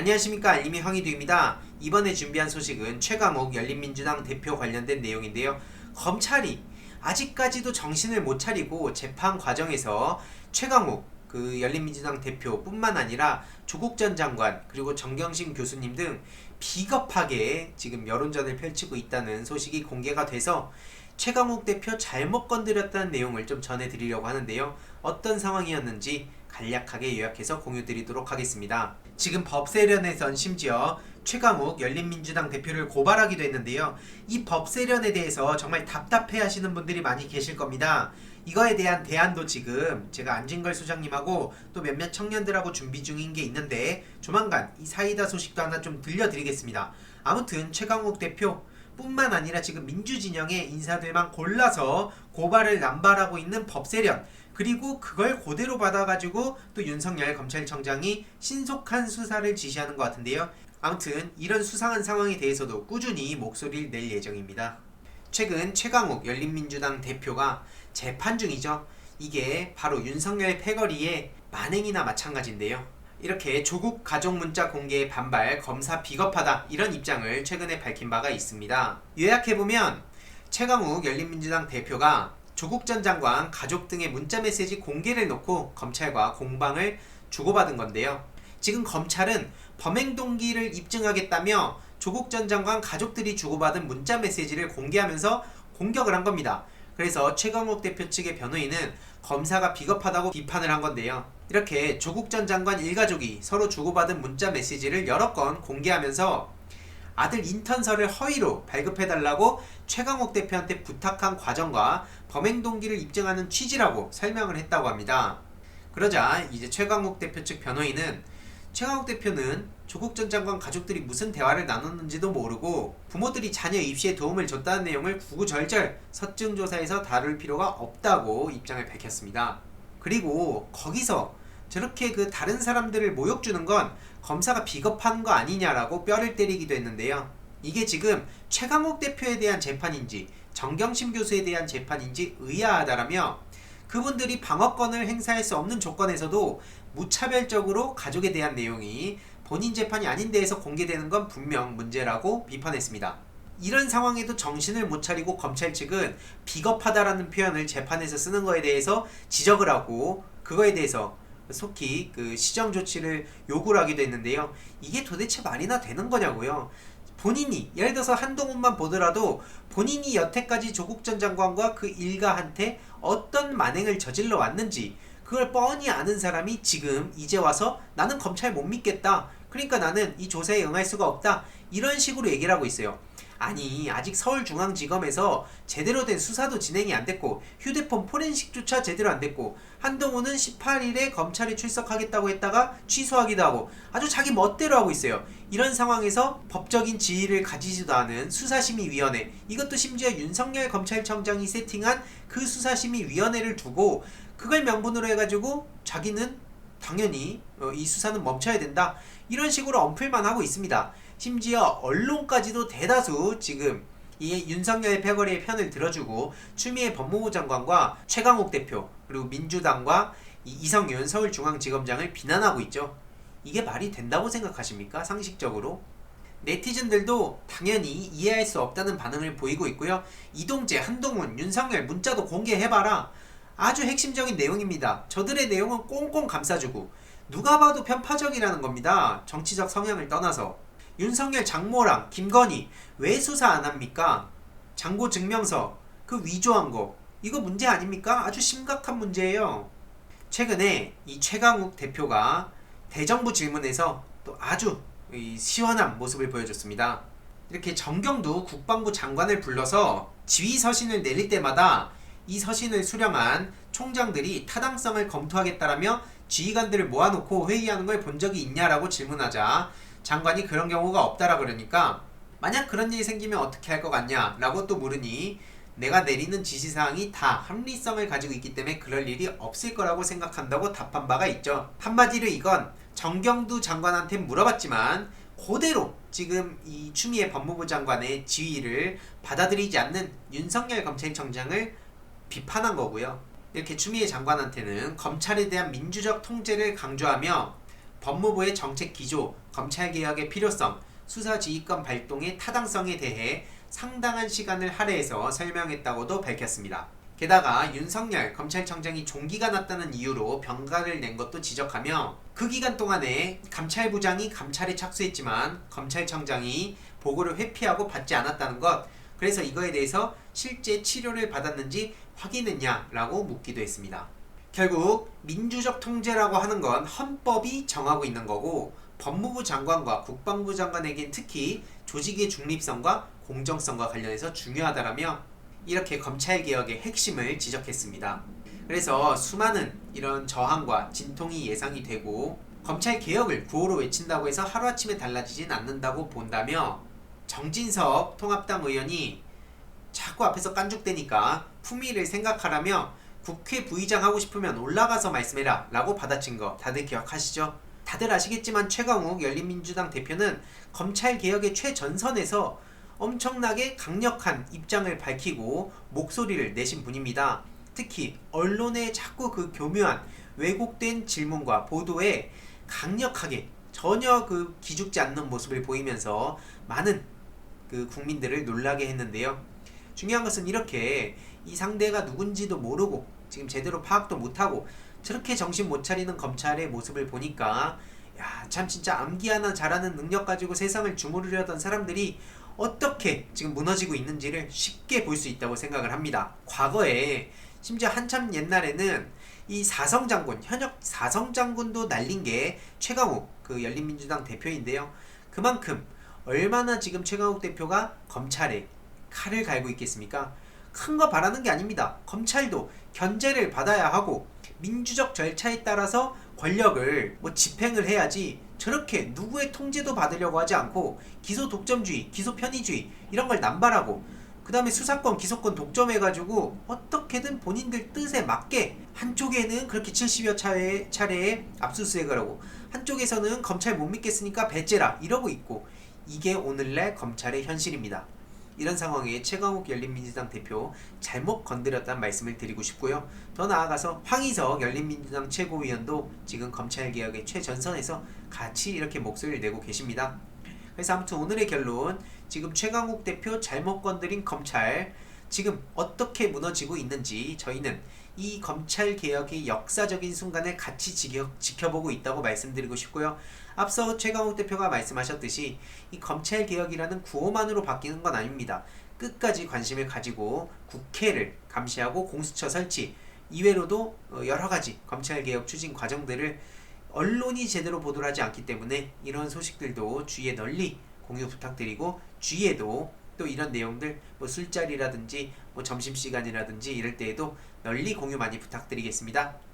안녕하십니까, 알림이 황희두입니다. 이번에 준비한 소식은 최강욱 열린민주당 대표 관련된 내용인데요. 검찰이 아직까지도 정신을 못 차리고 재판 과정에서 최강욱 열린민주당 대표뿐만 아니라 조국 전 장관 그리고 정경심 교수님 등 비겁하게 지금 여론전을 펼치고 있다는 소식이 공개가 돼서 최강욱 대표 잘못 건드렸다는 내용을 좀 전해드리려고 하는데요. 어떤 상황이었는지 간략하게 요약해서 공유드리도록 하겠습니다. 지금 법세련에선 심지어 최강욱 열린민주당 대표를 고발하기도 했는데요. 이 법세련에 대해서 정말 답답해 하시는 분들이 많이 계실 겁니다. 이거에 대한 대안도 지금 제가 안진걸 소장님하고 또 몇몇 청년들하고 준비 중인 게 있는데 조만간 이 사이다 소식도 하나 좀 들려드리겠습니다. 아무튼 최강욱 대표 뿐만 아니라 지금 민주진영의 인사들만 골라서 고발을 남발하고 있는 법세련, 그리고 그걸 그대로 받아가지고 또 윤석열 검찰청장이 신속한 수사를 지시하는 것 같은데요. 아무튼 이런 수상한 상황에 대해서도 꾸준히 목소리를 낼 예정입니다. 최근 최강욱 열린민주당 대표가 재판 중이죠. 이게 바로 윤석열 패거리의 만행이나 마찬가지인데요. 이렇게 조국 가족 문자 공개에 반발, 검사 비겁하다, 이런 입장을 최근에 밝힌 바가 있습니다. 요약해보면 최강욱 열린민주당 대표가 조국 전 장관 가족 등의 문자 메시지 공개를 놓고 검찰과 공방을 주고받은 건데요. 지금 검찰은 범행 동기를 입증하겠다며 조국 전 장관 가족들이 주고받은 문자 메시지를 공개하면서 공격을 한 겁니다. 그래서 최강욱 대표 측의 변호인은 검사가 비겁하다고 비판을 한 건데요. 이렇게 조국 전 장관 일가족이 서로 주고받은 문자 메시지를 여러 건 공개하면서 아들 인턴서를 허위로 발급해달라고 최강욱 대표한테 부탁한 과정과 범행 동기를 입증하는 취지라고 설명을 했다고 합니다. 그러자 이제 최강욱 대표 측 변호인은 최강욱 대표는 조국 전 장관 가족들이 무슨 대화를 나눴는지도 모르고 부모들이 자녀 입시에 도움을 줬다는 내용을 구구절절 서증조사에서 다룰 필요가 없다고 입장을 밝혔습니다. 그리고 거기서 저렇게 다른 사람들을 모욕 주는 건 검사가 비겁한 거 아니냐라고 뼈를 때리기도 했는데요. 이게 지금 최강욱 대표에 대한 재판인지 정경심 교수에 대한 재판인지 의아하다라며 그분들이 방어권을 행사할 수 없는 조건에서도 무차별적으로 가족에 대한 내용이 본인 재판이 아닌 데에서 공개되는 건 분명 문제라고 비판했습니다. 이런 상황에도 정신을 못 차리고 검찰 측은 비겁하다라는 표현을 재판에서 쓰는 거에 대해서 지적을 하고 그거에 대해서 속히 시정 조치를 요구를 하기도 했는데요. 이게 도대체 말이나 되는 거냐고요. 본인이 예를 들어서 한동훈만 보더라도 본인이 여태까지 조국 전 장관과 그 일가한테 어떤 만행을 저질러 왔는지 그걸 뻔히 아는 사람이 지금 이제 와서 나는 검찰 못 믿겠다, 그러니까 나는 이 조사에 응할 수가 없다, 이런 식으로 얘기를 하고 있어요. 아니, 아직 서울중앙지검에서 제대로 된 수사도 진행이 안 됐고 휴대폰 포렌식조차 제대로 안 됐고 한동훈은 18일에 검찰에 출석하겠다고 했다가 취소하기도 하고 아주 자기 멋대로 하고 있어요. 이런 상황에서 법적인 지위를 가지지도 않은 수사심의위원회, 이것도 심지어 윤석열 검찰청장이 세팅한 그 수사심의위원회를 두고 그걸 명분으로 해가지고 자기는 당연히 이 수사는 멈춰야 된다, 이런 식으로 언플만 하고 있습니다. 심지어 언론까지도 대다수 지금 이 윤석열 패거리의 편을 들어주고 추미애 법무부 장관과 최강욱 대표 그리고 민주당과 이성윤 서울중앙지검장을 비난하고 있죠. 이게 말이 된다고 생각하십니까? 상식적으로? 네티즌들도 당연히 이해할 수 없다는 반응을 보이고 있고요. 이동재, 한동훈, 윤석열 문자도 공개해봐라, 아주 핵심적인 내용입니다. 저들의 내용은 꽁꽁 감싸주고 누가 봐도 편파적이라는 겁니다. 정치적 성향을 떠나서. 윤석열 장모랑 김건희 왜 수사 안 합니까? 장고 증명서 그 위조한 거, 이거 문제 아닙니까? 아주 심각한 문제예요. 최근에 이 최강욱 대표가 대정부 질문에서 또 아주 시원한 모습을 보여줬습니다. 이렇게 정경두 국방부 장관을 불러서 지휘 서신을 내릴 때마다 이 서신을 수령한 총장들이 타당성을 검토하겠다라며 지휘관들을 모아놓고 회의하는 걸 본 적이 있냐라고 질문하자 장관이 그런 경우가 없다라 그러니까 만약 그런 일이 생기면 어떻게 할 것 같냐 라고 또 물으니 내가 내리는 지시사항이 다 합리성을 가지고 있기 때문에 그럴 일이 없을 거라고 생각한다고 답한 바가 있죠. 한마디로 이건 정경두 장관한테 물어봤지만 그대로 지금 이 추미애 법무부 장관의 지휘를 받아들이지 않는 윤석열 검찰청장을 비판한 거고요. 이렇게 추미애 장관한테는 검찰에 대한 민주적 통제를 강조하며 법무부의 정책 기조, 검찰개혁의 필요성, 수사지휘권 발동의 타당성에 대해 상당한 시간을 할애해서 설명했다고도 밝혔습니다. 게다가 윤석열 검찰청장이 종기가 났다는 이유로 병가를 낸 것도 지적하며 그 기간 동안에 감찰부장이 감찰에 착수했지만 검찰청장이 보고를 회피하고 받지 않았다는 것, 그래서 이거에 대해서 실제 치료를 받았는지 확인했냐라고 묻기도 했습니다. 결국 민주적 통제라고 하는 건 헌법이 정하고 있는 거고 법무부 장관과 국방부 장관에겐 특히 조직의 중립성과 공정성과 관련해서 중요하다라며 이렇게 검찰개혁의 핵심을 지적했습니다. 그래서 수많은 이런 저항과 진통이 예상이 되고 검찰개혁을 구호로 외친다고 해서 하루아침에 달라지진 않는다고 본다며 정진석 통합당 의원이 자꾸 앞에서 깐죽대니까 품위를 생각하라며 국회 부의장 하고 싶으면 올라가서 말씀해라 라고 받아친 거 다들 기억하시죠? 다들 아시겠지만 최강욱 열린민주당 대표는 검찰개혁의 최전선에서 엄청나게 강력한 입장을 밝히고 목소리를 내신 분입니다. 특히 언론의 자꾸 그 교묘한 왜곡된 질문과 보도에 강력하게 전혀 그 기죽지 않는 모습을 보이면서 많은 그 국민들을 놀라게 했는데요. 중요한 것은 이렇게 이 상대가 누군지도 모르고 지금 제대로 파악도 못하고 저렇게 정신 못 차리는 검찰의 모습을 보니까 야, 참 진짜 암기 하나 잘하는 능력 가지고 세상을 주무르려던 사람들이 어떻게 지금 무너지고 있는지를 쉽게 볼 수 있다고 생각을 합니다. 과거에 심지어 한참 옛날에는 이 사성장군, 현역 사성장군도 날린 게 최강욱 그 열린민주당 대표인데요. 그만큼 얼마나 지금 최강욱 대표가 검찰에 칼을 갈고 있겠습니까? 큰 거 바라는 게 아닙니다. 검찰도 견제를 받아야 하고 민주적 절차에 따라서 권력을 집행을 해야지 저렇게 누구의 통제도 받으려고 하지 않고 기소 독점주의, 기소 편의주의 이런 걸 남발하고 그 다음에 수사권, 기소권 독점해가지고 어떻게든 본인들 뜻에 맞게 한쪽에는 그렇게 70여 차례의 압수수색을 하고 한쪽에서는 검찰 못 믿겠으니까 배째라 이러고 있고 이게 오늘날 검찰의 현실입니다. 이런 상황에 최강욱 열린민주당 대표 잘못 건드렸다는 말씀을 드리고 싶고요. 더 나아가서 황희석 열린민주당 최고위원도 지금 검찰개혁의 최전선에서 같이 이렇게 목소리를 내고 계십니다. 그래서 아무튼 오늘의 결론, 지금 최강욱 대표 잘못 건드린 검찰 지금 어떻게 무너지고 있는지 저희는 이 검찰개혁의 역사적인 순간을 같이 지켜보고 있다고 말씀드리고 싶고요. 앞서 최강욱 대표가 말씀하셨듯이 이 검찰개혁이라는 구호만으로 바뀌는 건 아닙니다. 끝까지 관심을 가지고 국회를 감시하고 공수처 설치, 이외로도 여러가지 검찰개혁 추진 과정들을 언론이 제대로 보도를 하지 않기 때문에 이런 소식들도 주위에 널리 공유 부탁드리고, 주위에도 또 이런 내용들 술자리라든지 점심시간이라든지 이럴 때에도 널리 공유 많이 부탁드리겠습니다.